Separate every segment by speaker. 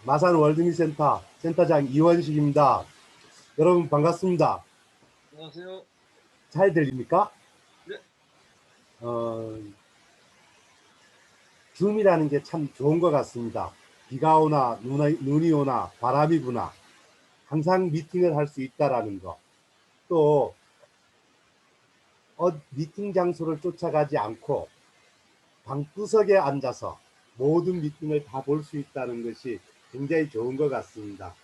Speaker 1: 마산 월드미센터 센터장 이원식입니다. 여러분 반갑습니다.
Speaker 2: 안녕하세요.
Speaker 1: 잘 들립니까?
Speaker 2: 네.
Speaker 1: 어, 줌이라는 게 참 좋은 것 같습니다. 비가 오나 눈이 오나 바람이 부나 항상 미팅을 할 수 있다라는 거. 또 미팅 장소를 쫓아가지 않고 방구석에 앉아서 모든 미팅을 다 볼 수 있다는 것이 굉장히 좋은 것 같습니다.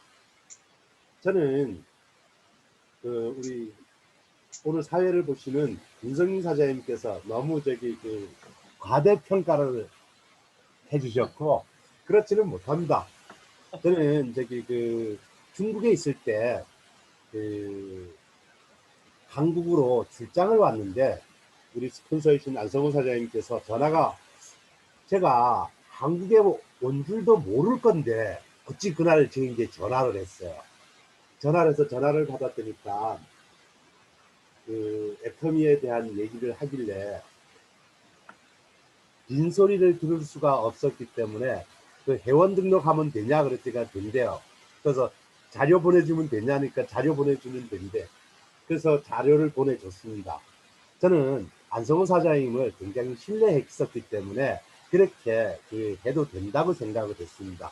Speaker 1: 저는 우리 오늘 사회를 보시는 윤성민 사장님께서 너무 과대평가를 해주셨고 그렇지는 못합니다. 저는 중국에 있을 때 한국으로 출장을 왔는데 우리 스폰서이신 안성호 사장님께서 제가 한국에 온 줄도 모를 건데 어찌 그날 저에게 전화를 했어요. 전화를 받았더니까 애터미에 대한 얘기를 하길래 빈소리를 들을 수가 없었기 때문에 회원 등록하면 되냐 그랬더니 된대요. 그래서 자료 보내주면 되냐니까 자료 보내주면 된대. 그래서 자료를 보내줬습니다. 저는 안성호 사장님을 굉장히 신뢰했었기 때문에 그렇게 해도 된다고 생각을 했습니다.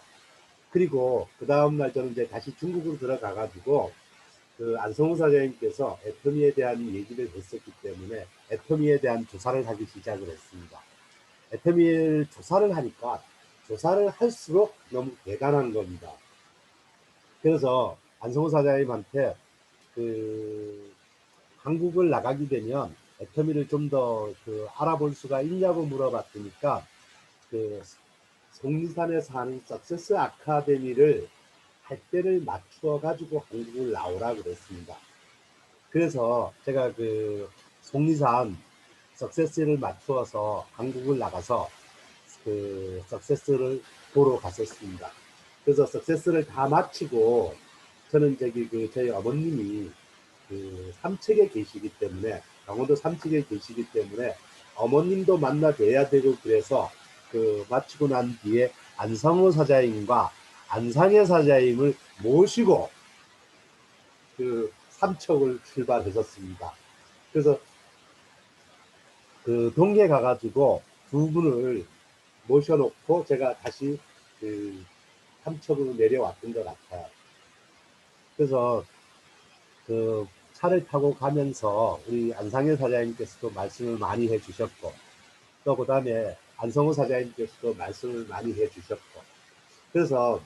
Speaker 1: 그리고 그 다음날 저는 이제 다시 중국으로 들어가 가지고 안성호 사장님께서 애터미에 대한 얘기를 했었기 때문에 애터미에 대한 조사를 하기 시작을 했습니다. 애터미를 조사를 하니까 조사를 할수록 너무 대단한 겁니다. 그래서 안성호 사장님한테 한국을 나가게 되면 애터미를 좀 더 알아볼 수가 있냐고 물어봤으니까 속리산에서 하는 석세스 아카데미를 할 때를 맞추어 가지고 한국을 나오라 그랬습니다. 그래서 제가 속리산 석세스를 맞추어서 한국을 나가서 석세스를 보러 갔었습니다. 그래서 석세스를 다 마치고 저는 저희 어머님이 삼척에 계시기 때문에 강원도 삼척에 계시기 때문에 어머님도 만나 뵈야 되고 그래서 마치고 난 뒤에 안성호 사장님과 안상혜 사장님을 모시고 삼척을 출발했었습니다. 그래서 동해 가가지고 두 분을 모셔놓고 제가 다시 삼척으로 내려왔던 것 같아요. 그래서 차를 타고 가면서 우리 안상현 사장님께서도 말씀을 많이 해주셨고 또 그 다음에 안성호 사장님께서도 말씀을 많이 해주셨고 그래서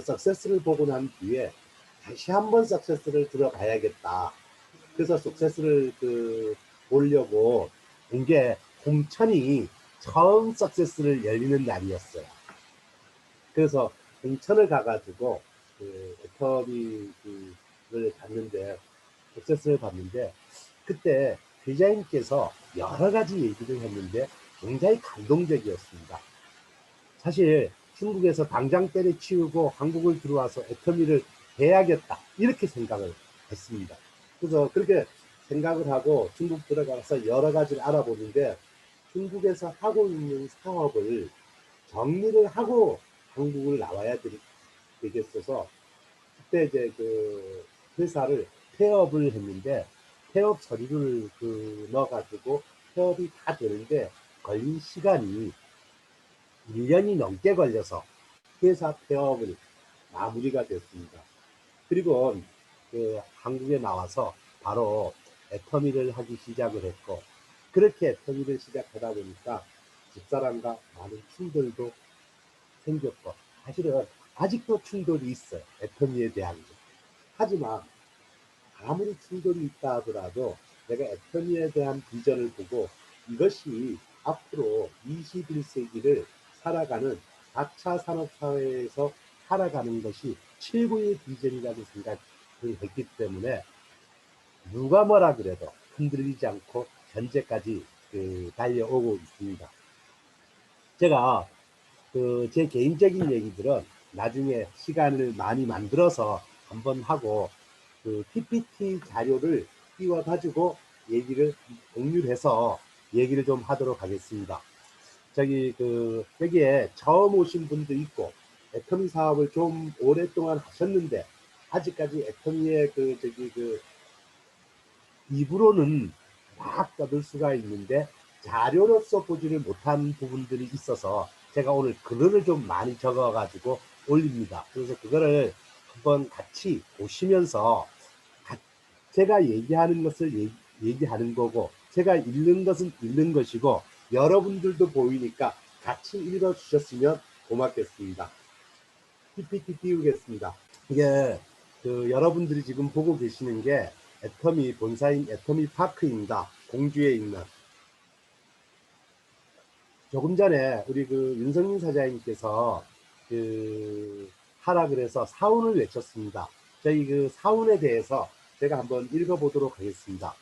Speaker 1: 석세스를 보고 난 뒤에 다시 한번 석세스를 들어가야겠다. 그래서 석세스를 보려고 온 게 홍천이 처음 석세스를 열리는 날이었어요. 그래서 홍천을 가가지고 애터미를 봤는데 석세스를 봤는데 그때 회장님께서 여러 가지 얘기를 했는데 굉장히 감동적이었습니다. 사실 중국에서 당장 때려치우고 한국을 들어와서 애터미를 해야겠다 이렇게 생각을 했습니다. 그래서 그렇게 생각을 하고 중국 들어가서 여러 가지를 알아보는데 중국에서 하고 있는 사업을 정리를 하고 한국을 나와야 되겠어서 그때 이제 회사를 폐업을 했는데 폐업 서류를 넣어가지고 폐업이 다 되는데 걸린 시간이 1년이 넘게 걸려서 회사 폐업을 마무리가 됐습니다. 그리고 한국에 나와서 바로 애터미를 하기 시작을 했고 그렇게 애터미를 시작하다 보니까 집사람과 많은 충돌도 생겼고 사실은 아직도 충돌이 있어요. 애터미에 대한 게. 하지만 아무리 충돌이 있다 하더라도 내가 애터미에 대한 비전을 보고 이것이 앞으로 21세기를 살아가는 4차 산업사회에서 살아가는 것이 최고의 비전이라고 생각을 했기 때문에 누가 뭐라 그래도 흔들리지 않고 현재까지 달려오고 있습니다. 제가 제 개인적인 얘기들은 나중에 시간을 많이 만들어서 한번 하고 PPT 자료를 띄워 가지고 얘기를 공유를 해서 얘기를 좀 하도록 하겠습니다. 여기에 처음 오신 분도 있고 애터미 사업을 좀 오랫동안 하셨는데 아직까지 애터미의 입으로는 막 떠들 수가 있는데 자료로서 보지를 못한 부분들이 있어서 제가 오늘 글을 좀 많이 적어 가지고 올립니다. 그래서 그거를 한번 같이 보시면서 제가 얘기하는 것을 얘기하는 거고 제가 읽는 것은 읽는 것이고 여러분들도 보이니까 같이 읽어 주셨으면 고맙겠습니다. PPT 띄우겠습니다. 이게 여러분들이 지금 보고 계시는 게 애터미 본사인 애터미 파크입니다. 공주에 있는. 조금 전에 우리 윤성민 사장님께서 하라 그래서 사운을 외쳤습니다. 저희 사운에 대해서 제가 한번 읽어보도록 하겠습니다.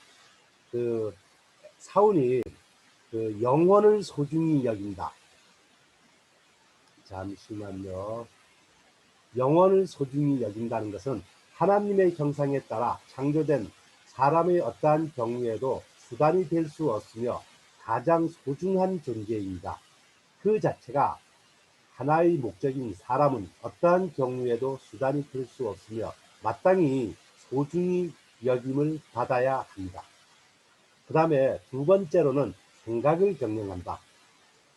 Speaker 1: 사운이 영혼을 소중히 여긴다. 잠시만요. 영혼을 소중히 여긴다는 것은 하나님의 형상에 따라 창조된 사람의 어떠한 경우에도 수단이 될 수 없으며 가장 소중한 존재입니다. 그 자체가 하나의 목적인 사람은 어떠한 경우에도 수단이 될 수 없으며 마땅히 소중히 여김을 받아야 합니다. 그 다음에 두 번째로는 생각을 경영한다.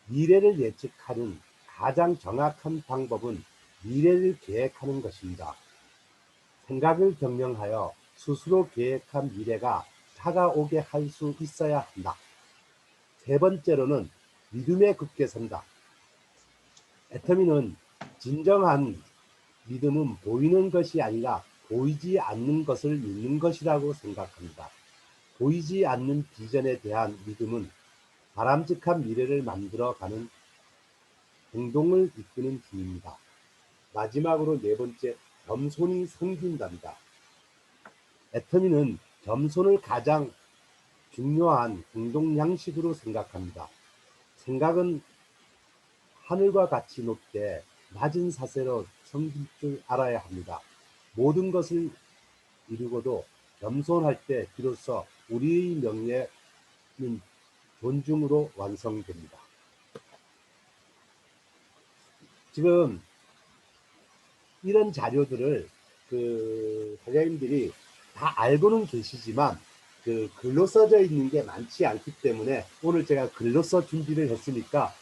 Speaker 1: 미래를 예측하는 가장 정확한 방법은 미래를 계획하는 것입니다. 생각을 경영하여 스스로 계획한 미래가 다가오게 할 수 있어야 한다. 세 번째로는 믿음에 굳게 선다. 애터미는 진정한 믿음은 보이는 것이 아니라 보이지 않는 것을 믿는 것이라고 생각합니다. 보이지 않는 비전에 대한 믿음은 바람직한 미래를 만들어가는 행동을 이끄는 힘입니다. 마지막으로 네 번째, 겸손이 섬긴답니다. 애터미는 겸손을 가장 중요한 행동 양식으로 생각합니다. 생각은 하늘과 같이 높게 낮은 사세로 섬길 줄 알아야 합니다. 모든 것을 이루고도 겸손할 때 비로소 우리의 명예는 존중으로 완성됩니다. 지금 이런 자료들을 사장님들이 다 알고는 계시지만 글로 써져 있는 게 많지 않기 때문에 오늘 제가 글로 써 준비를 했으니까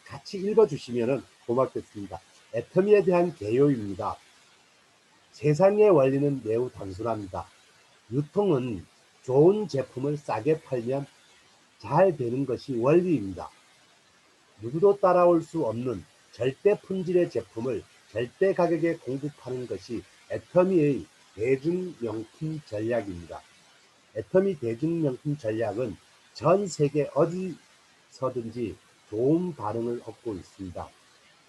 Speaker 1: 같이 읽어주시면 고맙겠습니다. 애터미에 대한 개요입니다. 세상의 원리는 매우 단순합니다. 유통은 좋은 제품을 싸게 팔면 잘 되는 것이 원리입니다. 누구도 따라올 수 없는 절대 품질의 제품을 절대 가격에 공급하는 것이 애터미의 대중명품 전략입니다. 애터미 대중명품 전략은 전 세계 어디서든지 좋은 반응을 얻고 있습니다.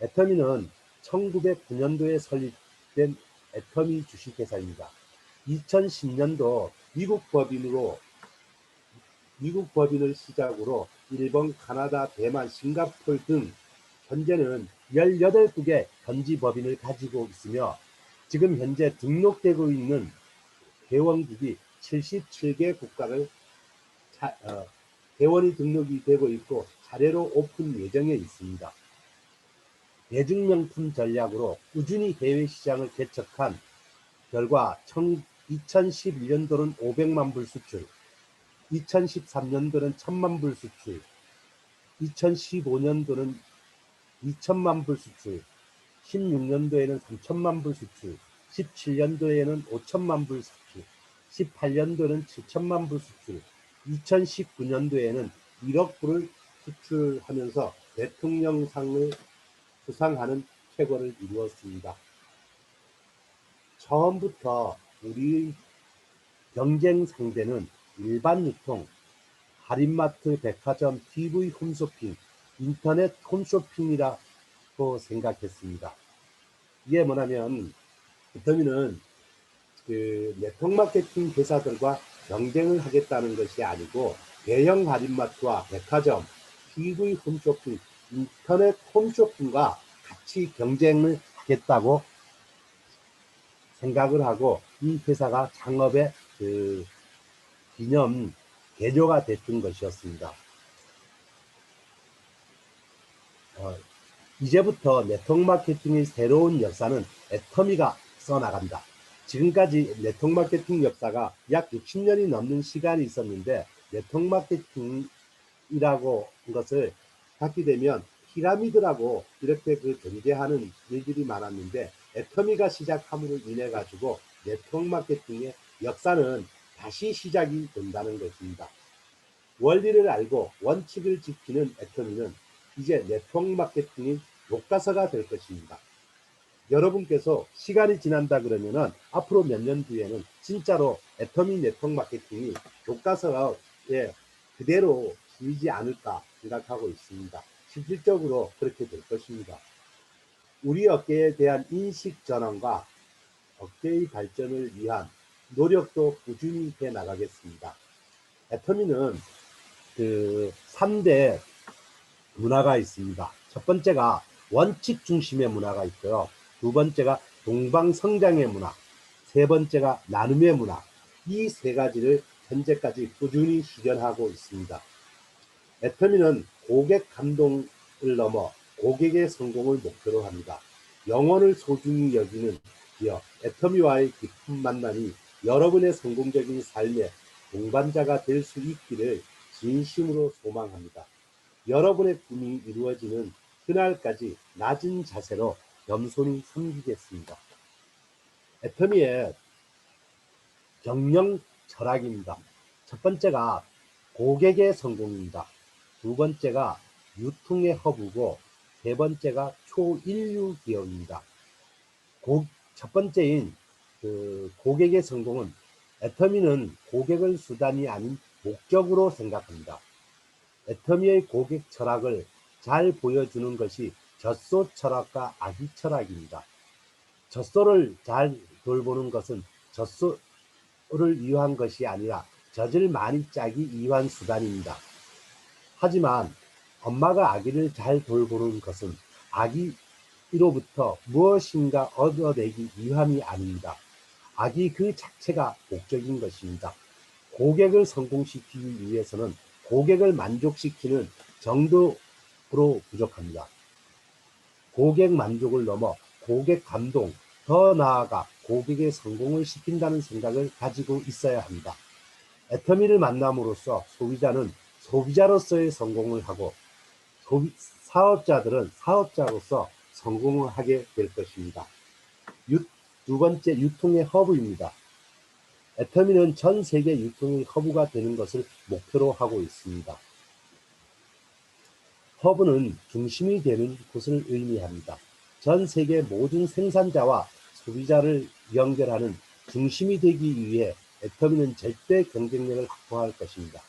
Speaker 1: 애터미는 1909년도에 설립된 애터미 주식회사입니다. 2010년도 미국 법인을 시작으로 일본, 카나다, 대만, 싱가포르 등 현재는 18국의 현지 법인을 가지고 있으며 지금 현재 등록되고 있는 회원국이 77개 국가를 회원이 등록이 되고 있고 차례로 오픈 예정에 있습니다. 대중명품 전략으로 꾸준히 해외 시장을 개척한 결과 2011년도는 500만 불 수출, 2013년도는 1000만 불 수출, 2015년도는 2000만 불 수출, 16년도에는 3000만 불 수출, 17년도에는 5000만 불 수출, 18년도에는 7000만 불 수출, 2019년도에는 1억 불을 수출하면서 대통령상을 수상하는 쾌거를 이루었습니다. 처음부터 우리의 경쟁 상대는 일반 유통, 할인마트, 백화점, TV 홈쇼핑, 인터넷 홈쇼핑이라고 생각했습니다. 이게 뭐냐면 애터미는 네트워크 마케팅 회사들과 경쟁을 하겠다는 것이 아니고 대형 할인마트와 백화점, TV 홈쇼핑, 인터넷 홈쇼핑과 같이 경쟁을 하겠다고 생각을 하고 이 회사가 창업의 기념 개조가 됐던 것이었습니다. 이제부터 네트워크 마케팅의 새로운 역사는 애터미가 써나간다. 지금까지 네트워크 마케팅 역사가 약 60년이 넘는 시간이 있었는데, 네트워크 마케팅이라고 한 것을 갖게 되면 피라미드라고 이렇게 존재하는 일들이 많았는데, 애터미가 시작함으로 인해 가지고 네트워크 마케팅의 역사는 다시 시작이 된다는 것입니다. 원리를 알고 원칙을 지키는 애터미는 이제 네트워크 마케팅의 교과서가 될 것입니다. 여러분께서 시간이 지난다 그러면은 앞으로 몇 년 뒤에는 진짜로 애터미 네트워크 마케팅이 교과서에 그대로 쓰이지 않을까 생각하고 있습니다. 실질적으로 그렇게 될 것입니다. 우리 업계에 대한 인식 전환과 업계의 발전을 위한 노력도 꾸준히 해 나가겠습니다. 애터미는 3대 문화가 있습니다. 첫 번째가 원칙 중심의 문화가 있고요. 두 번째가 동방성장의 문화, 세 번째가 나눔의 문화. 이 세 가지를 현재까지 꾸준히 실현하고 있습니다. 애터미는 고객 감동을 넘어 고객의 성공을 목표로 합니다. 영혼을 소중히 여기는 기업 애터미와의 깊은 만남이 여러분의 성공적인 삶의 동반자가 될 수 있기를 진심으로 소망합니다. 여러분의 꿈이 이루어지는 그날까지 낮은 자세로 겸손히 섬기겠습니다. 애터미의 경영 철학입니다. 첫 번째가 고객의 성공입니다. 두 번째가 유통의 허브고, 세 번째가 초인류 기업입니다. 첫 번째인 고객의 성공은, 애터미는 고객을 수단이 아닌 목적으로 생각합니다. 애터미의 고객 철학을 잘 보여주는 것이 젖소 철학과 아기 철학입니다. 젖소를 잘 돌보는 것은 젖소를 위한 것이 아니라 젖을 많이 짜기 위한 수단입니다. 하지만 엄마가 아기를 잘 돌보는 것은 아기로부터 무엇인가 얻어내기 위함이 아닙니다. 아기 그 자체가 목적인 것입니다. 고객을 성공시키기 위해서는 고객을 만족시키는 정도로 부족합니다. 고객 만족을 넘어 고객 감동, 더 나아가 고객의 성공을 시킨다는 생각을 가지고 있어야 합니다. 애터미를 만남으로써 소비자는 소비자로서의 성공을 하고, 사업자들은 사업자로서 성공을 하게 될 것입니다. 두 번째, 유통의 허브입니다. 애터미는 전 세계 유통의 허브가 되는 것을 목표로 하고 있습니다. 허브는 중심이 되는 곳을 의미합니다. 전 세계 모든 생산자와 소비자를 연결하는 중심이 되기 위해 애터미는 절대 경쟁력을 확보할 것입니다.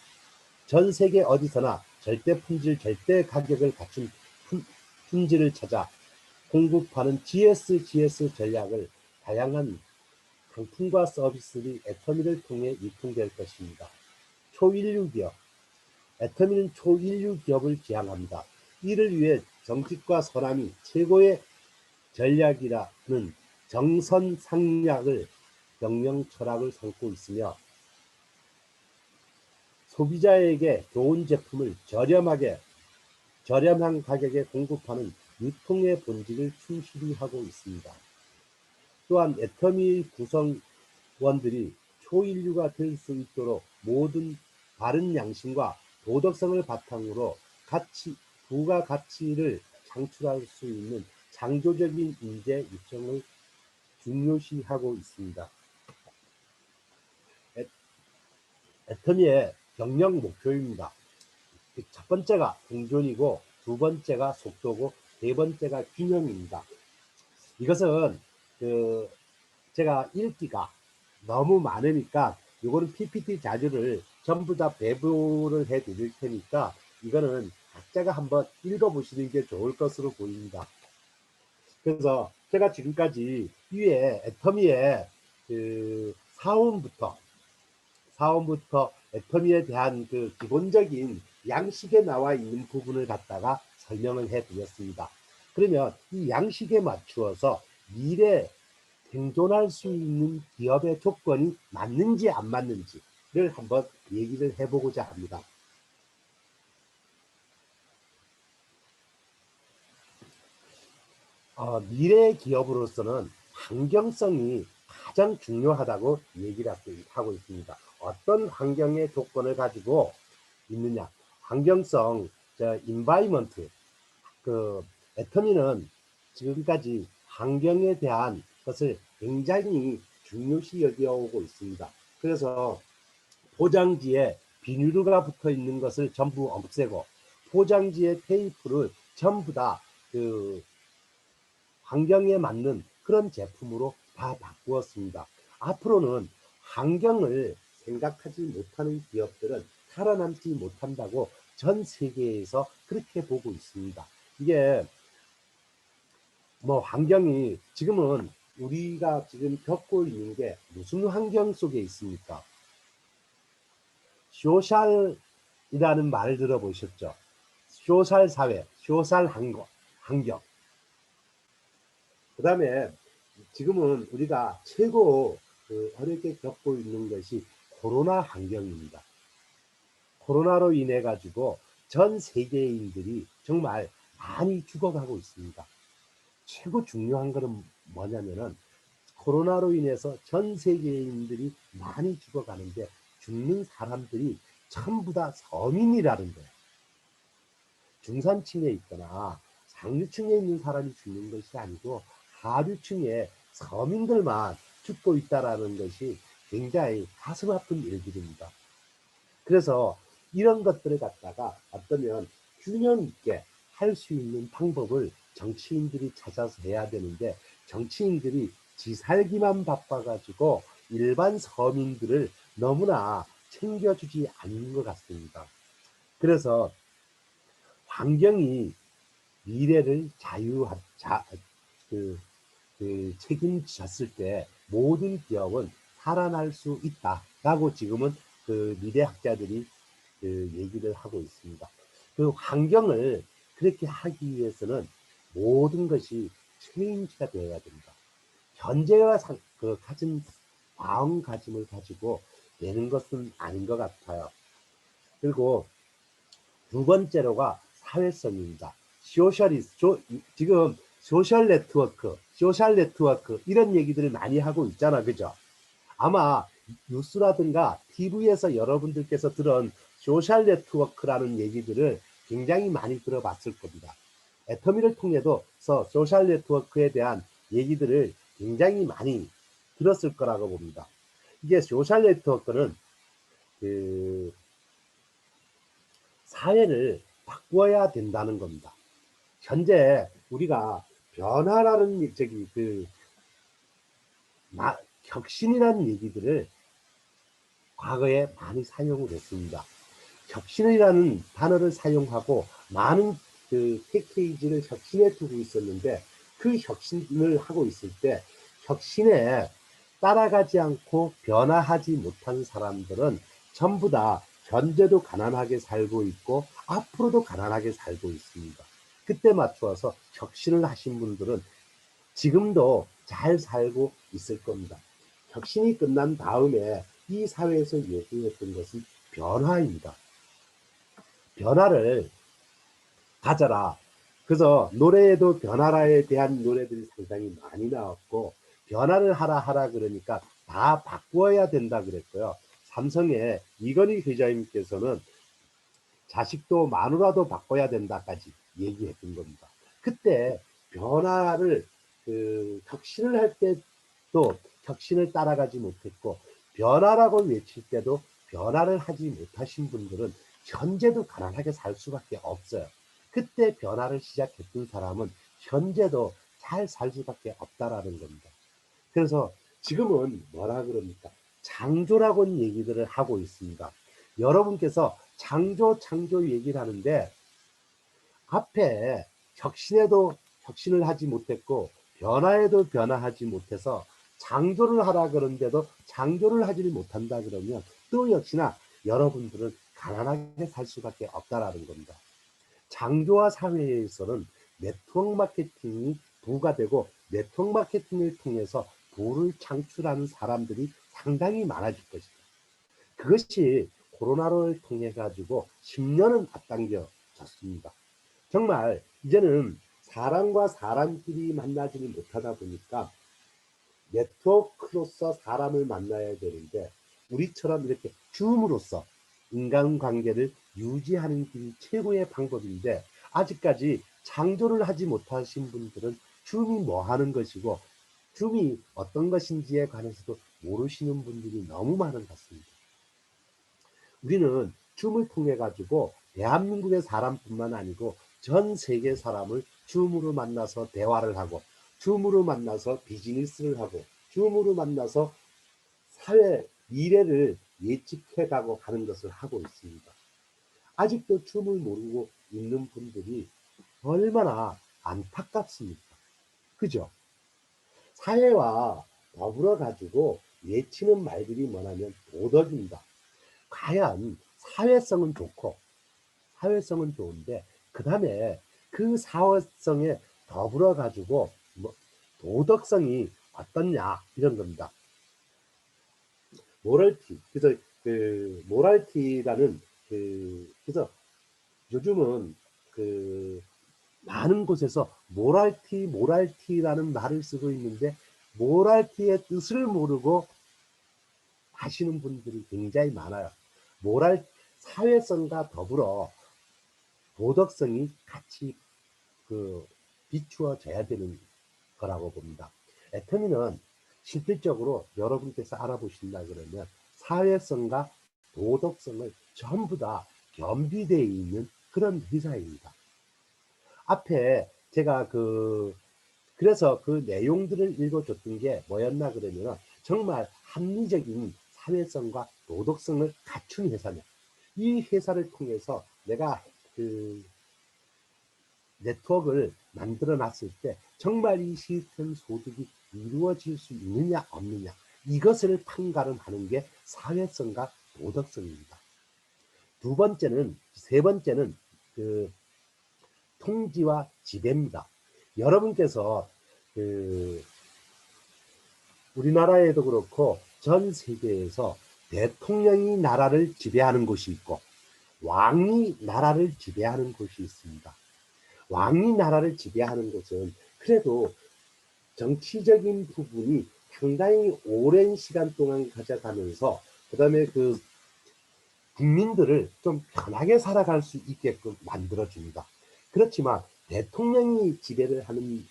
Speaker 1: 전 세계 어디서나 절대 품질, 절대 가격을 갖춘 품질을 찾아 공급하는 GS 전략을, 다양한 상품과 서비스들이 애터미를 통해 유통될 것입니다. 초인류 기업. 애터미는 초인류 기업을 지향합니다. 이를 위해 정직과 선함이 최고의 전략이라는 정선상략을 경영 철학을 삼고 있으며, 소비자에게 좋은 제품을 저렴한 가격에 공급하는 유통의 본질을 충실히 하고 있습니다. 또한 애터미 구성원들이 초인류가 될 수 있도록 모든 바른 양심과 도덕성을 바탕으로 부가가치를 창출할 수 있는 창조적인 인재 육성을 중요시하고 있습니다. 애터미의 경영 목표입니다. 첫 번째가 공존이고, 두 번째가 속도고, 세 번째가 균형입니다. 이것은 제가 읽기가 너무 많으니까 이거는 PPT 자료를 전부 다 배부를 해 드릴 테니까 이거는 각자가 한번 읽어보시는 게 좋을 것으로 보입니다. 그래서 제가 지금까지 위에 애터미의 사원부터 애터미에 대한 기본적인 양식에 나와 있는 부분을 갖다가 설명을 해 드렸습니다. 그러면 이 양식에 맞추어서 미래 생존할 수 있는 기업의 조건이 맞는지 안 맞는지를 한번 얘기를 해보고자 합니다. 미래 기업으로서는 환경성이 가장 중요하다고 얘기를 하고 있습니다. 어떤 환경의 조건을 가지고 있느냐. 환경성, 인바이먼트, 그, 애터미는 지금까지 환경에 대한 것을 굉장히 중요시 여겨오고 있습니다. 그래서 포장지에 비닐루가 붙어 있는 것을 전부 없애고 포장지에 테이프를 전부 다그 환경에 맞는 그런 제품으로 다 바꾸었습니다. 앞으로는 환경을 생각하지 못하는 기업들은 살아남지 못한다고 전 세계에서 그렇게 보고 있습니다. 이게 뭐 환경이 지금은 우리가 지금 겪고 있는 게 무슨 환경 속에 있습니까? 소셜이라는 말을 들어보셨죠? 소셜 사회, 소셜 환경. 그 다음에 지금은 우리가 최고 어렵게 겪고 있는 것이 코로나 환경입니다. 코로나로 인해 가지고 전 세계인들이 정말 많이 죽어가고 있습니다. 최고 중요한 것은 뭐냐면은 코로나로 인해서 전 세계인들이 많이 죽어가는데 죽는 사람들이 전부 다 서민이라는 거예요. 중산층에 있거나 상류층에 있는 사람이 죽는 것이 아니고 하류층에 서민들만 죽고 있다라는 것이 굉장히 가슴 아픈 일들입니다. 그래서 이런 것들을 갖다가 어떠면 균형 있게 할 수 있는 방법을 정치인들이 찾아서 해야 되는데 정치인들이 지 살기만 바빠가지고 일반 서민들을 너무나 챙겨주지 않는 것 같습니다. 그래서 환경이 미래를 그, 책임졌을 때 모든 기업은 살아날 수 있다라고 지금은 미래학자들이 얘기를 하고 있습니다. 그 환경을 그렇게 하기 위해서는 모든 것이 체인지가 되어야 됩니다. 현재가 가진 마음가짐을 가지고 되는 것은 아닌 것 같아요. 그리고 두 번째로가 사회성입니다. 지금 소셜 네트워크 이런 얘기들을 많이 하고 있잖아, 그죠? 아마 뉴스라든가 TV에서 여러분들께서 들은 소셜 네트워크라는 얘기들을 굉장히 많이 들어봤을 겁니다. 애터미를 통해서 소셜 네트워크에 대한 얘기들을 굉장히 많이 들었을 거라고 봅니다. 이게 소셜 네트워크는 그 사회를 바꿔야 된다는 겁니다. 현재 우리가 변화라는 혁신이라는 얘기들을 과거에 많이 사용을 했습니다. 혁신이라는 단어를 사용하고 많은 패키지를 혁신해 두고 있었는데 그 혁신을 하고 있을 때 혁신에 따라가지 않고 변화하지 못한 사람들은 전부 다 현재도 가난하게 살고 있고 앞으로도 가난하게 살고 있습니다. 그때 맞추어서 혁신을 하신 분들은 지금도 잘 살고 있을 겁니다. 혁신이 끝난 다음에 이 사회에서 요구했던 것은 변화입니다. 변화를 가져라. 그래서 노래에도 변화라에 대한 노래들이 상당히 많이 나왔고 변화를 하라 그러니까 다 바꾸어야 된다 그랬고요. 삼성의 이건희 회장님께서는 자식도 마누라도 바꿔야 된다까지 얘기했던 겁니다. 그때 변화를 혁신을 할 때도 혁신을 따라가지 못했고 변화라고 외칠 때도 변화를 하지 못하신 분들은 현재도 가난하게 살 수밖에 없어요. 그때 변화를 시작했던 사람은 현재도 잘 살 수밖에 없다라는 겁니다. 그래서 지금은 뭐라 그럽니까? 창조라고는 얘기들을 하고 있습니다. 여러분께서 창조 얘기를 하는데 앞에 혁신을 하지 못했고 변화에도 변화하지 못해서 창조를 하라 그러는데도 창조를 하지를 못한다 그러면 또 역시나 여러분들은 가난하게 살 수밖에 없다라는 겁니다. 창조화 사회에서는 네트워크 마케팅이 부가되고 네트워크 마케팅을 통해서 부를 창출하는 사람들이 상당히 많아질 것이다. 그것이 코로나를 통해 가지고 10년은 앞당겨졌습니다. 정말 이제는 사람과 사람끼리 만나지를 못하다 보니까 네트워크로서 사람을 만나야 되는데 우리처럼 이렇게 줌으로써 인간관계를 유지하는 길이 최고의 방법인데 아직까지 창조를 하지 못하신 분들은 줌이 뭐 하는 것이고 줌이 어떤 것인지에 관해서도 모르시는 분들이 너무 많은 것 같습니다. 우리는 줌을 통해 가지고 대한민국의 사람뿐만 아니고 전 세계 사람을 줌으로 만나서 대화를 하고 줌으로 만나서 비즈니스를 하고 줌으로 만나서 사회 미래를 예측해 가고 하는 것을 하고 있습니다. 아직도 줌을 모르고 있는 분들이 얼마나 안타깝습니까? 그죠? 사회와 더불어 가지고 외치는 말들이 뭐냐면 도덕입니다. 과연 사회성은 좋은데 그다음에 그 사회성에 더불어 가지고 뭐 도덕성이 어떻냐 이런 겁니다. 모랄티. 그래서 그 모랄티라는 그래서 요즘은 그 많은 곳에서 모랄티라는 말을 쓰고 있는데 모랄티의 뜻을 모르고 하시는 분들이 굉장히 많아요. 모랄 사회성과 더불어 도덕성이 같이 그 비추어져야 되는 거라고 봅니다. 애터미는 실질적으로 여러분께서 알아보신다 그러면 사회성과 도덕성을 전부 다 겸비되어 있는 그런 회사입니다. 앞에 제가 그래서 그 내용들을 읽어줬던 게 뭐였나 그러면 정말 합리적인 사회성과 도덕성을 갖춘 회사냐. 이 회사를 통해서 내가 그 네트워크를 만들어 놨을 때 정말 이 시스템 소득이 이루어질 수 있느냐 없느냐 이것을 판가름하는 게 사회성과 도덕성입니다. 세 번째는 그 통지와 지배입니다. 여러분께서 그 우리나라에도 그렇고 전 세계에서 대통령이 나라를 지배하는 곳이 있고 왕이 나라를 지배하는 곳이 있습니다. 왕이 나라를 지배하는 곳은 그래도 정치적인 부분이 상당히 오랜 시간 동안 가져가면서 그다음에 그 국민들을 좀 편하게 살아갈 수 있게끔 만들어줍니다. 그렇지만 대통령이 지배를 하는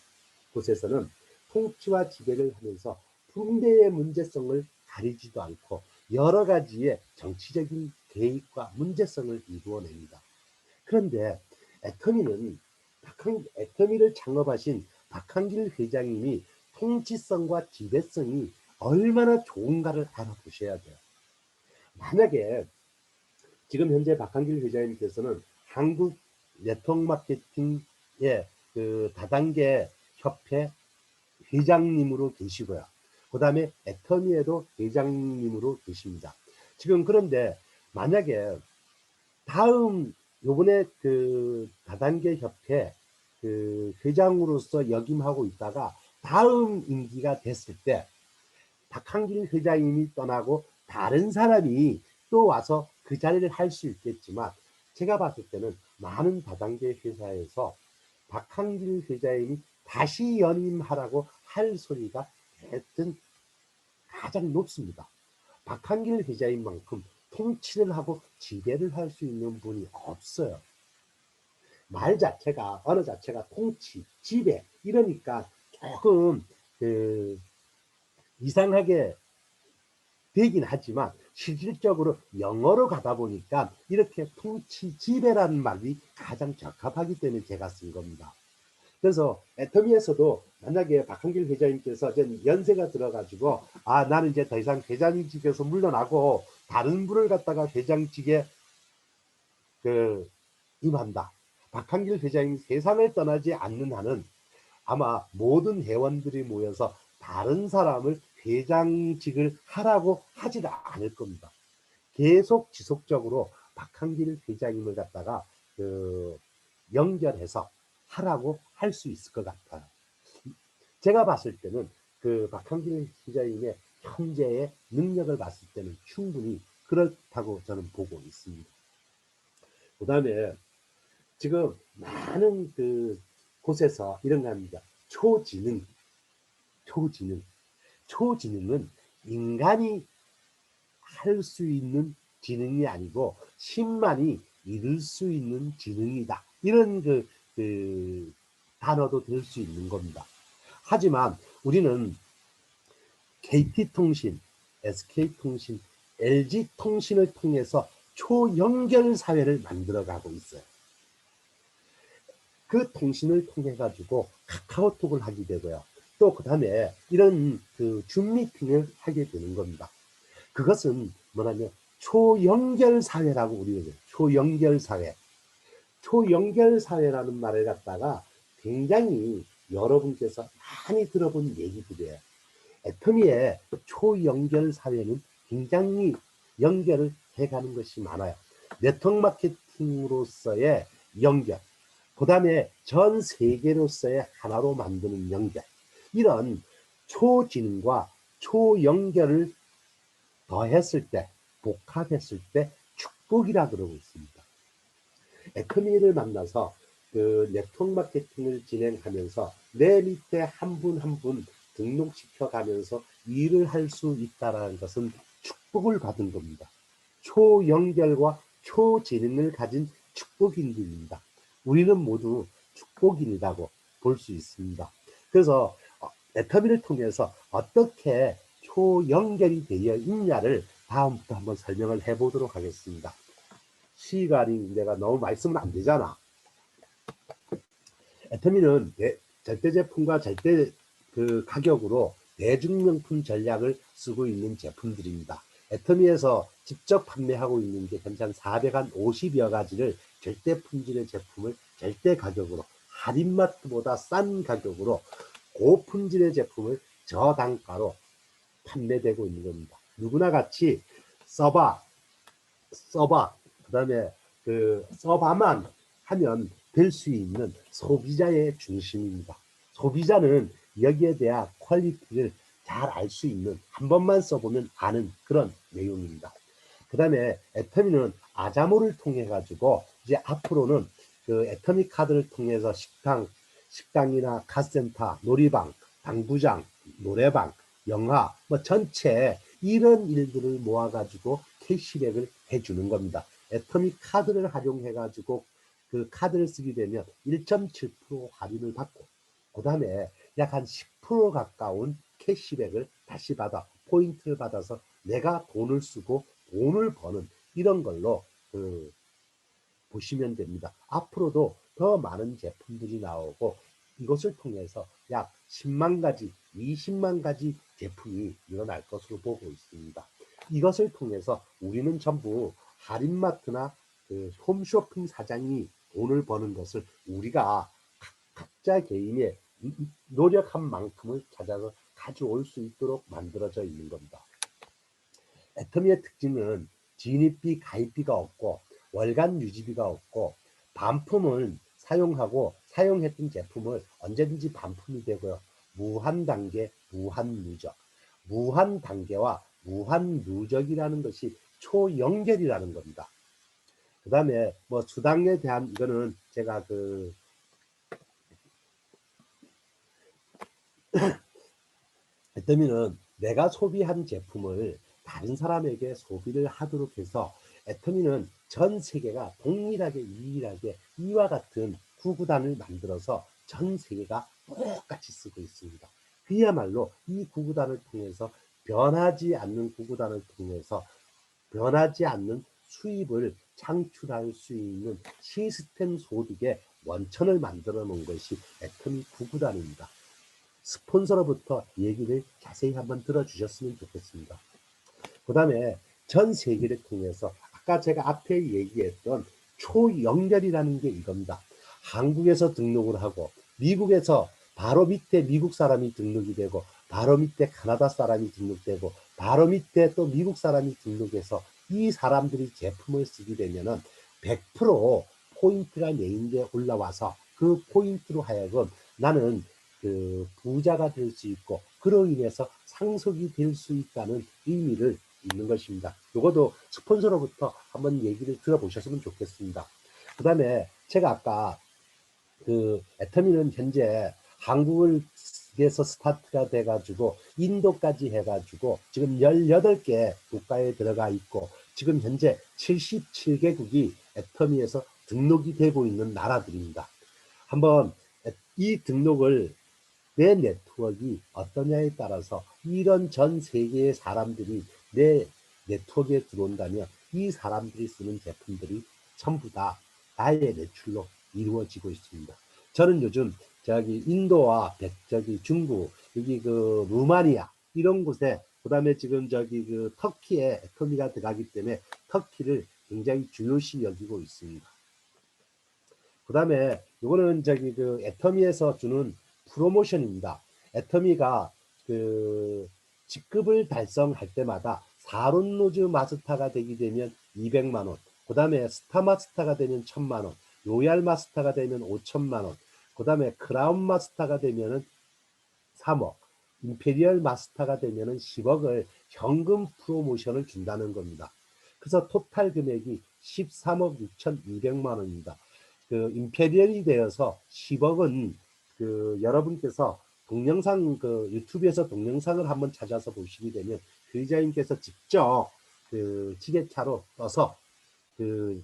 Speaker 1: 곳에서는 통치와 지배를 하면서 분배의 문제성을 가리지도 않고 여러 가지의 정치적인 개입과 문제성을 이루어냅니다. 그런데 애터미는 애터미를 창업하신 박한길 회장님이 통치성과 지배성이 얼마나 좋은가를 알아보셔야 돼요. 만약에 지금 현재 박한길 회장님께서는 한국 네트워크 마케팅의 그 다단계 협회 회장님으로 계시고요. 그 다음에 애터미에도 회장님으로 계십니다. 지금 그런데 만약에 다음 요번에 그 다단계 협회 그 회장으로서 역임하고 있다가 다음 임기가 됐을 때 박한길 회장님이 떠나고 다른 사람이 또 와서 그 자리를 할 수 있겠지만 제가 봤을 때는 많은 다단계 회사에서 박한길 회장님이 다시 연임하라고 할 소리가 하여튼 가장 높습니다. 박한길 회장님만큼 통치를 하고 지배를 할 수 있는 분이 없어요. 말 자체가 언어 자체가 통치, 지배 이러니까 조금 그 이상하게 되긴 하지만 실질적으로 영어로 가다 보니까 이렇게 통치, 지배라는 말이 가장 적합하기 때문에 제가 쓴 겁니다. 그래서 애터미에서도 만약에 박한길 회장님께서 연세가 들어가지고 아 나는 이제 더 이상 회장직에서 물러나고 다른 분을 갖다가 회장직에 그 임한다. 박한길 회장이 세상을 떠나지 않는 한은 아마 모든 회원들이 모여서 다른 사람을 회장직을 하라고 하지 않을 겁니다. 계속 지속적으로 박한길 회장님을 갖다가 연결해서 하라고 할 수 있을 것 같아요. 제가 봤을 때는 그 박한길 회장님의 현재의 능력을 봤을 때는 충분히 그렇다고 저는 보고 있습니다. 그 다음에 지금 많은 그 곳에서 이런 거 합니다. 초지능, 초지능. 초지능은 인간이 할 수 있는 지능이 아니고 신만이 이룰 수 있는 지능이다. 이런 단어도 될 수 있는 겁니다. 하지만 우리는 KT통신, SK통신, LG통신을 통해서 초연결 사회를 만들어 가고 있어요. 그 통신을 통해 가지고 카카오톡을 하게 되고요. 또 그다음에 이런 줌 미팅을 하게 되는 겁니다. 그것은 뭐냐면 초연결 사회라고 우리가 해요. 초연결 사회. 초연결 사회라는 말을 갖다가 굉장히 여러분께서 많이 들어본 얘기들이에요. 애터미의 초연결 사회는 굉장히 연결을 해가는 것이 많아요. 네트워크 마케팅으로서의 연결, 그 다음에 전 세계로서의 하나로 만드는 연결, 이런 초진과 초연결을 더했을 때, 복합했을 때 축복이라 그러고 있습니다. 애터미를 만나서 그 네트워크 마케팅을 진행하면서 내 밑에 한 분 한 분 등록시켜 가면서 일을 할 수 있다는 것은 축복을 받은 겁니다. 초연결과 초지능을 가진 축복인들입니다. 우리는 모두 축복인이라고 볼 수 있습니다. 그래서 애터미를 통해서 어떻게 초연결이 되어 있냐를 다음부터 한번 설명을 해보도록 하겠습니다. 시간이 내가 너무 많이 쓰면 안 되잖아. 애터미는 절대 제품과 절대 가격으로 대중명품 전략을 쓰고 있는 제품들입니다. 애터미에서 직접 판매하고 있는 게 현재 한 450여 가지를 절대 품질의 제품을 절대 가격으로, 할인마트보다 싼 가격으로 고품질의 제품을 저단가로 판매되고 있는 겁니다. 누구나 같이 써봐, 그 다음에 써봐만 하면 될 수 있는 소비자의 중심입니다. 소비자는 여기에 대한 퀄리티를 잘 알 수 있는, 한 번만 써보면 아는 그런 내용입니다. 그 다음에 애터미는 아자모를 통해 가지고 이제 앞으로는 그 애터미 카드를 통해서 식당이나 카센터, 놀이방, 당구장, 노래방, 영화, 뭐 전체 이런 일들을 모아가지고 캐시백을 해주는 겁니다. 애터미 카드를 활용해 가지고 그 카드를 쓰게 되면 1.7% 할인을 받고, 그 다음에 약 한 10% 가까운 캐시백을 다시 받아 포인트를 받아서 내가 돈을 쓰고 돈을 버는 이런 걸로 보시면 됩니다. 앞으로도 더 많은 제품들이 나오고 이것을 통해서 약 10만 가지, 20만 가지 제품이 일어날 것으로 보고 있습니다. 이것을 통해서 우리는 전부 할인마트나 홈쇼핑 사장이 돈을 버는 것을 우리가 각자 개인의 노력한 만큼을 찾아서 가져올 수 있도록 만들어져 있는 겁니다. 애터미의 특징은 진입비, 가입비가 없고 월간 유지비가 없고 반품을 사용하고 사용했던 제품을 언제든지 반품이 되고요. 무한 단계, 무한 누적. 무한 단계와 무한 누적이라는 것이 초연결이라는 겁니다. 그 다음에 뭐 수당에 대한 이거는 제가 애터미는 내가 소비한 제품을 다른 사람에게 소비를 하도록 해서 애터미는 전 세계가 동일하게 유일하게 이와 같은 구구단을 만들어서 전 세계가 똑같이 쓰고 있습니다. 그야말로 이 구구단을 통해서 변하지 않는 구구단을 통해서 변하지 않는 수입을 창출할 수 있는 시스템 소득의 원천을 만들어 놓은 것이 애터미 구구단입니다. 스폰서로부터 얘기를 자세히 한번 들어주셨으면 좋겠습니다. 그 다음에 전 세계를 통해서 아까 제가 앞에 얘기했던 초연결이라는 게 이겁니다. 한국에서 등록을 하고 미국에서 바로 밑에 미국 사람이 등록이 되고 바로 밑에 카나다 사람이 등록되고 바로 밑에 또 미국 사람이 등록해서 이 사람들이 제품을 쓰게 되면은 100% 포인트가 내인데 올라와서 그 포인트로 하여금 나는 부자가 될 수 있고 그로 인해서 상속이 될 수 있다는 의미를 있는 것입니다. 요것도 스폰서로부터 한번 얘기를 들어보셨으면 좋겠습니다. 그 다음에 제가 아까 그 애터미는 현재 한국에서 스타트가 돼 가지고 인도까지 해 가지고 지금 18개 국가에 들어가 있고 지금 현재 77개국이 애터미에서 등록이 되고 있는 나라들입니다. 한번 이 등록을 내 네트워크가 어떠냐에 따라서 이런 전 세계의 사람들이 내 네트워크에 들어온다면 이 사람들이 쓰는 제품들이 전부 다 나의 매출로 이루어지고 있습니다. 저는 요즘 저기 인도와 저기 중국, 여기 그 루마니아 이런 곳에, 그다음에 지금 저기 그 터키에 애터미가 들어가기 때문에 터키를 굉장히 중요시 여기고 있습니다. 그다음에 요거는 저기 그 애터미에서 주는 프로모션입니다. 애터미가 그 직급을 달성할 때마다 사론로즈 마스터가 되게 되면 200만 원, 그 다음에 스타 마스터가 되면 1000만 원, 로얄 마스터가 되면 5천만 원, 그 다음에 크라운 마스터가 되면은 3억, 임페리얼 마스터가 되면은 10억을 현금 프로모션을 준다는 겁니다. 그래서 토탈 금액이 13억 6,200만 원입니다. 그 임페리얼이 되어서 10억은 그 여러분께서 동영상 그 유튜브에서 동영상을 한번 찾아서 보시게 되면 기자님께서 직접 그 지게차로 떠서 그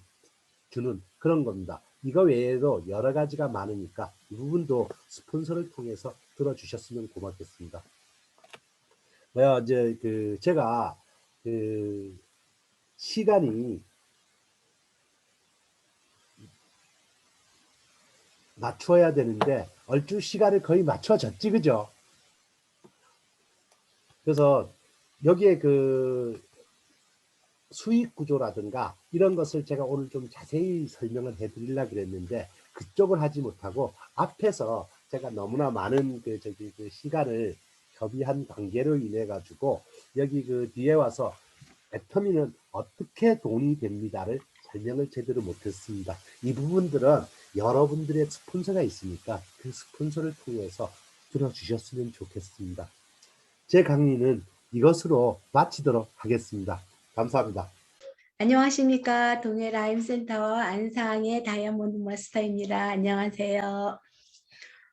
Speaker 1: 주는 그런 겁니다. 이거 외에도 여러 가지가 많으니까 이 부분도 스폰서를 통해서 들어주셨으면 고맙겠습니다. 뭐야 이제 그 제가 그 시간이 맞춰야 되는데 얼추 시간을 거의 맞춰졌지, 그죠? 그래서 여기에 그 수익 구조라든가 이런 것을 제가 오늘 좀 자세히 설명을 해 드리려고 그랬는데 그쪽을 하지 못하고 앞에서 제가 너무나 많은 그 저기 그 시간을 협의한 관계로 인해 가지고 여기 그 뒤에 와서 애터미는 어떻게 돈이 됩니다를 설명을 제대로 못했습니다. 이 부분들은 여러분들의 스폰서가 있으니까 그 스폰서를 통해서 들어주셨으면 좋겠습니다. 제 강의는 이것으로 마치도록 하겠습니다. 감사합니다.
Speaker 2: 안녕하십니까. 동해 라임센터 안상의 다이아몬드 마스터입니다. 안녕하세요.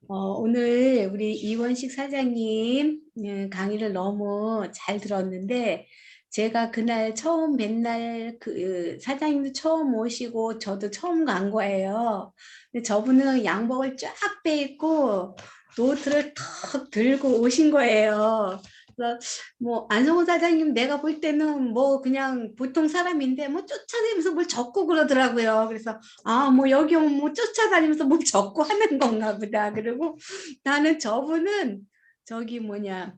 Speaker 2: 오늘 우리 이원식 사장님 강의를 너무 잘 들었는데 제가 그날 처음 뵌날 그 사장님도 처음 오시고 저도 처음 간 거예요. 근데 저분은 양복을 쫙 빼입고 노트를 턱 들고 오신 거예요. 그래서 뭐 안성호 사장님 내가 볼 때는 뭐 그냥 보통 사람인데 뭐 쫓아다니면서 뭘 적고 그러더라고요. 그래서 아 뭐 여기 오면 뭐 쫓아다니면서 뭘 적고 하는 건가 보다. 그리고 나는 저분은 저기 뭐냐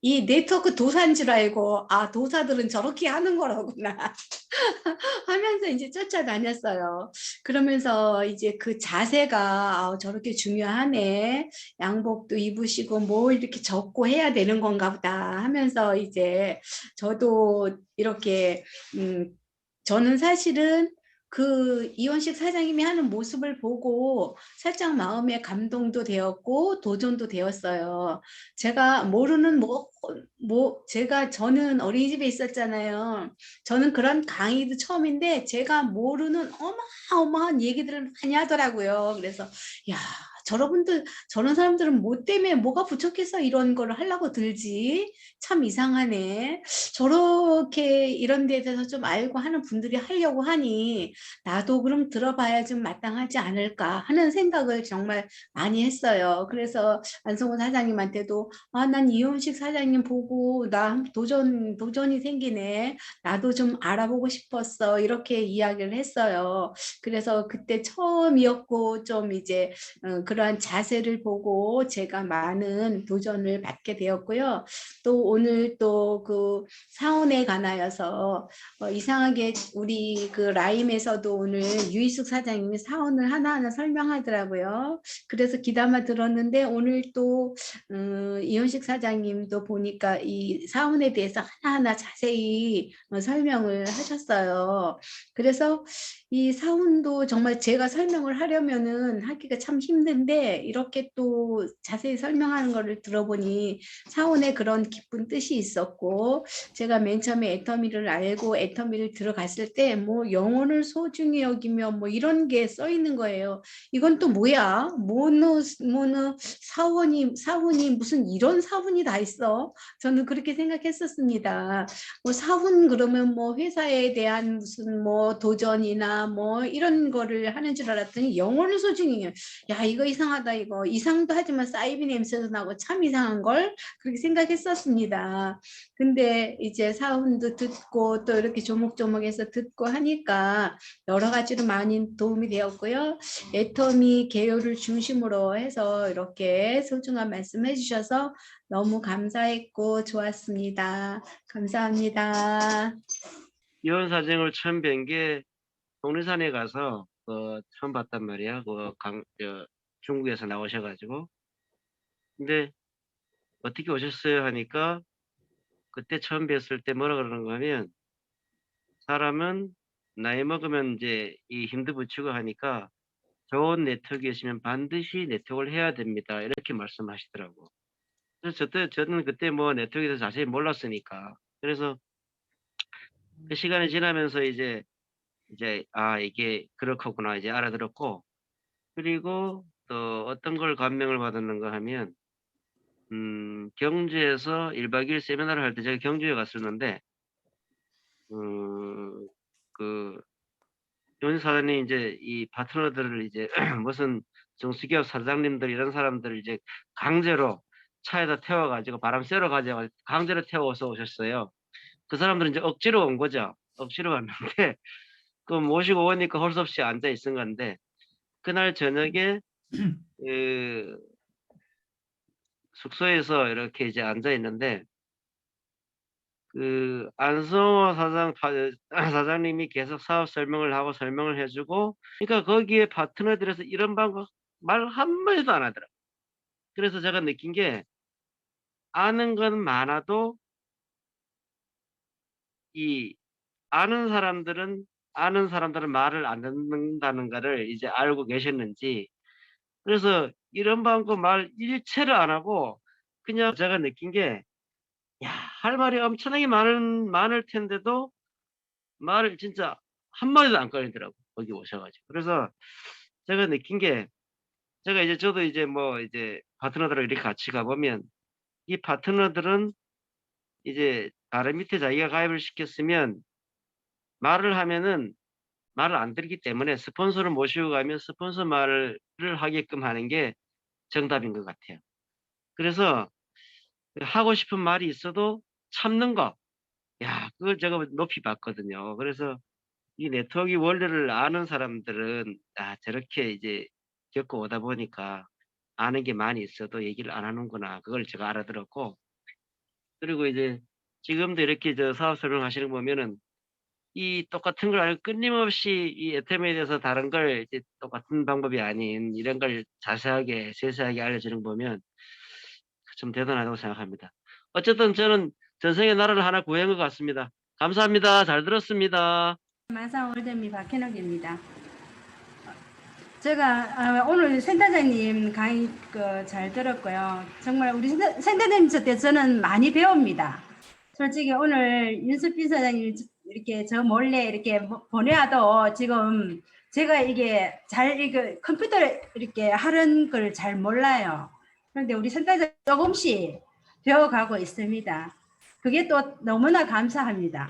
Speaker 2: 이 네트워크 도사인 줄 알고 아 도사들은 저렇게 하는 거라구나 하면서 이제 쫓아다녔어요. 그러면서 이제 그 자세가 아, 저렇게 중요하네. 양복도 입으시고 뭐 이렇게 적고 해야 되는 건가 보다 하면서 이제 저도 이렇게 저는 사실은 그 이원식 사장님이 하는 모습을 보고 살짝 마음에 감동도 되었고 도전도 되었어요. 제가 모르는 저는 어린이집에 있었잖아요. 저는 그런 강의도 처음인데 제가 모르는 어마어마한 얘기들을 많이 하더라고요. 그래서 야 저런 사람들은 뭐 때문에 뭐가 부족해서 이런 거를 하려고 들지? 참 이상하네. 저렇게 이런 데 대해서 좀 알고 하는 분들이 하려고 하니 나도 그럼 들어봐야 좀 마땅하지 않을까 하는 생각을 정말 많이 했어요. 그래서 안성호 사장님한테도 아, 난 이혼식 사장님 보고 나 도전이 생기네. 나도 좀 알아보고 싶었어. 이렇게 이야기를 했어요. 그래서 그때 처음이었고 좀 이제 그러한 자세를 보고 제가 많은 도전을 받게 되었고요. 또 오늘 또 그 사원에 관하여서 이상하게 우리 그 라임에서도 오늘 유희숙 사장님이 사원을 하나하나 설명하더라고요. 그래서 귀담아 들었는데 오늘 또 이현식 사장님도 보니까 이 사원에 대해서 하나하나 자세히 설명을 하셨어요. 그래서 이 사원도 정말 제가 설명을 하려면은 하기가 참 근데 이렇게 또 자세히 설명하는 거를 들어보니 사원에 그런 깊은 뜻이 있었고, 제가 맨 처음에 애터미를 알고 애터미를 들어갔을 때 뭐 영혼을 소중히 여기며 뭐 이런 게 써 있는 거예요. 이건 또 뭐야? 모노 사원이 무슨 이런 사원이 다 있어? 저는 그렇게 생각했었습니다. 뭐 사원 그러면 뭐 회사에 대한 무슨 뭐 도전이나 뭐 이런 거를 하는 줄 알았더니 영혼을 소중히, 야 이거 이상하다, 이거 이상도 하지만 사이비 냄새도 나고 참 이상한 걸 그렇게 생각했었습니다. 근데 이제 사운드 듣고 또 이렇게 조목조목해서 듣고 하니까 여러 가지로 많이 도움이 되었고요. 애터미 개요를 중심으로 해서 이렇게 소중한 말씀 해주셔서 너무 감사했고 좋았습니다. 감사합니다.
Speaker 3: 이혼 사정을 처음 뵌 게 동리산에 가서 처음 봤단 말이야. 중국에서 나오셔가지고. 근데 어떻게 오셨어요 하니까 그때 처음 뵀을 때 뭐라 그러는 거면, 사람은 나이 먹으면 이제 이 힘도 붙이고 하니까 좋은 네트워크에 있으면 반드시 네트워크를 해야 됩니다. 이렇게 말씀하시더라고. 그래서 저는 그때 뭐 네트워크에 대해서 자세히 몰랐으니까. 그래서 그 시간이 지나면서 이제 이게 그렇구나 이제 알아들었고, 그리고 또 어떤 걸 감명을 받았는가 하면, 경주에서 1박 2일 세미나를 할 때 제가 경주에 갔었는데, 그 요원 사장이 이제 이 파트너들을 이제 무슨 정수기업 사장님들 이런 사람들을 이제 강제로 차에다 태워가지고 바람 쐬러 가자고 강제로 태워서 오셨어요. 그 사람들은 이제 억지로 온 거죠. 억지로 왔는데 그 모시고 오니까 할 수 없이 앉아 있은 건데, 그날 저녁에 그 숙소에서 이렇게 이제 앉아 있는데 그 안성호 사장님이 계속 사업 설명을 하고 설명을 해주고, 그러니까 거기에 파트너들에서 이런 방법 말 한마디도 안 하더라. 그래서 제가 느낀 게, 아는 건 많아도 이 아는 사람들은 말을 안 듣는다는 거를 이제 알고 계셨는지, 그래서 이런 방법 말 일체를 안 하고 그냥 제가 느낀 게, 야, 할 말이 엄청나게 많을 텐데도 말을 진짜 한마디도 안 꺼내더라고, 거기 오셔가지고. 그래서 제가 느낀 게, 저도 이제 뭐 이제 파트너들하고 이렇게 같이 가보면, 이 파트너들은 이제 다른 밑에 자기가 가입을 시켰으면 말을 하면은 말을 안 들기 때문에 스폰서를 모시고 가면 스폰서 말을 하게끔 하는 게 정답인 것 같아요. 그래서 하고 싶은 말이 있어도 참는 거, 야, 그걸 제가 높이 봤거든요. 그래서 이 네트워크 원리를 아는 사람들은 저렇게 이제 겪고 오다 보니까 아는 게 많이 있어도 얘기를 안 하는구나, 그걸 제가 알아들었고, 그리고 이제 지금도 이렇게 사업 설명하시는 거 보면은 이 똑같은 걸 알고 끊임없이 이 애템에 대해서 다른 걸 이제 똑같은 방법이 아닌 이런 걸 자세하게 세세하게 알려주는 거 보면 좀 대단하다고 생각합니다. 어쨌든 저는 전생의 나라를 하나 구한 것 같습니다. 감사합니다. 잘 들었습니다.
Speaker 2: 만상 올데미 박현옥입니다. 제가 오늘 센터장님 강의 잘 들었고요. 정말 우리 센터장님 때 저는 많이 배웁니다. 솔직히 오늘 윤수빈 사장님 이렇게 저 몰래 이렇게 보내와도 지금 제가 이게 컴퓨터를 이렇게 하는 걸 잘 몰라요. 그런데 우리 센터장 조금씩 배워가고 있습니다. 그게 또 너무나 감사합니다.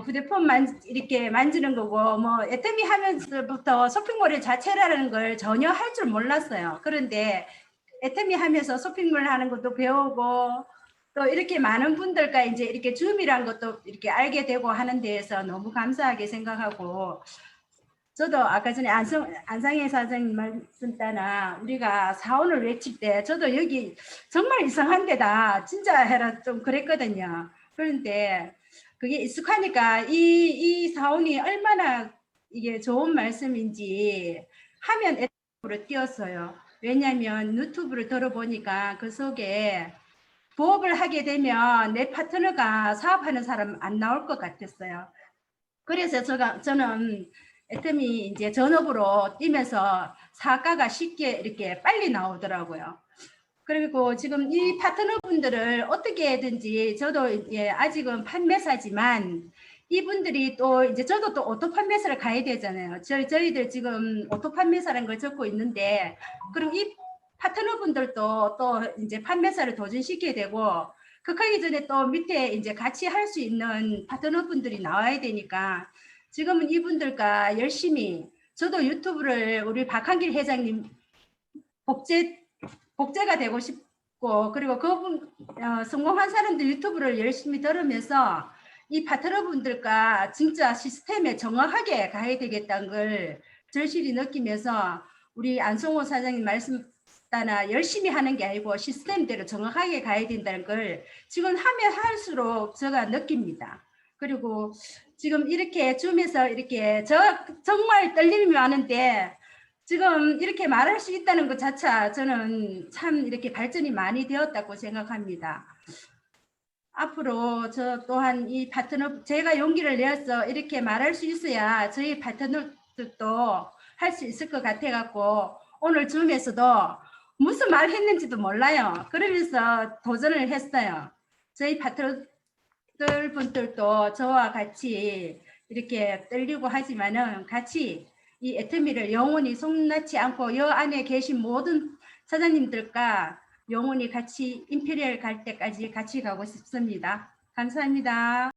Speaker 2: 휴대폰 이렇게 만지는 거고, 뭐, 애터미 하면서부터 쇼핑몰의 자체라는 걸 전혀 할 줄 몰랐어요. 그런데 애터미 하면서 쇼핑몰 하는 것도 배우고, 또 이렇게 많은 분들과 이제 이렇게 줌이란 것도 이렇게 알게 되고 하는 데에서 너무 감사하게 생각하고, 저도 아까 전에 안상혜 사장님 말씀 따라 우리가 사원을 외칠 때 저도 여기 정말 이상한 데다 진짜 해라 좀 그랬거든요. 그런데 그게 익숙하니까 이 사원이 얼마나 이게 좋은 말씀인지 하면 애으로 띄었어요. 왜냐하면 유튜브를 들어보니까 그 속에 부업을 하게 되면 내 파트너가 사업하는 사람 안 나올 것 같았어요. 그래서 저는 애터미 이제 전업으로 뛰면서 사과가 쉽게 이렇게 빨리 나오더라고요. 그리고 지금 이 파트너분들을 어떻게든지 저도 예, 아직은 판매사지만 이분들이 또 이제 저도 또 오토 판매사를 가야 되잖아요. 저희들 지금 오토 판매사라는 걸 적고 있는데 그럼 이 파트너분들도 또 이제 판매사를 도전시켜야 되고 그하기 전에 또 밑에 이제 같이 할 수 있는 파트너분들이 나와야 되니까 지금은 이분들과 열심히 저도 유튜브를 우리 박한길 회장님 복제가 되고 싶고 그리고 그분 성공한 사람들 유튜브를 열심히 들으면서 이 파트너분들과 진짜 시스템에 정확하게 가야 되겠다는 걸 절실히 느끼면서 우리 안성호 사장님 말씀 따라 열심히 하는 게 아니고 시스템대로 정확하게 가야 된다는 걸 지금 하면 할수록 제가 느낍니다. 그리고 지금 이렇게 줌에서 이렇게 정말 떨림이 많은데 지금 이렇게 말할 수 있다는 것 자체 저는 참 이렇게 발전이 많이 되었다고 생각합니다. 앞으로 저 또한 이 파트너 제가 용기를 내어서 이렇게 말할 수 있어야 저희 파트너들도 할 수 있을 것 같아 갖고 오늘 줌에서도 무슨 말 했는지도 몰라요. 그러면서 도전을 했어요. 저희 파트너들 분들도 저와 같이 이렇게 떨리고 하지만은 같이 이 애터미를 영원히 손놓지 않고 여 안에 계신 모든 사장님들과 영원히 같이 임페리얼 갈 때까지 같이 가고 싶습니다. 감사합니다.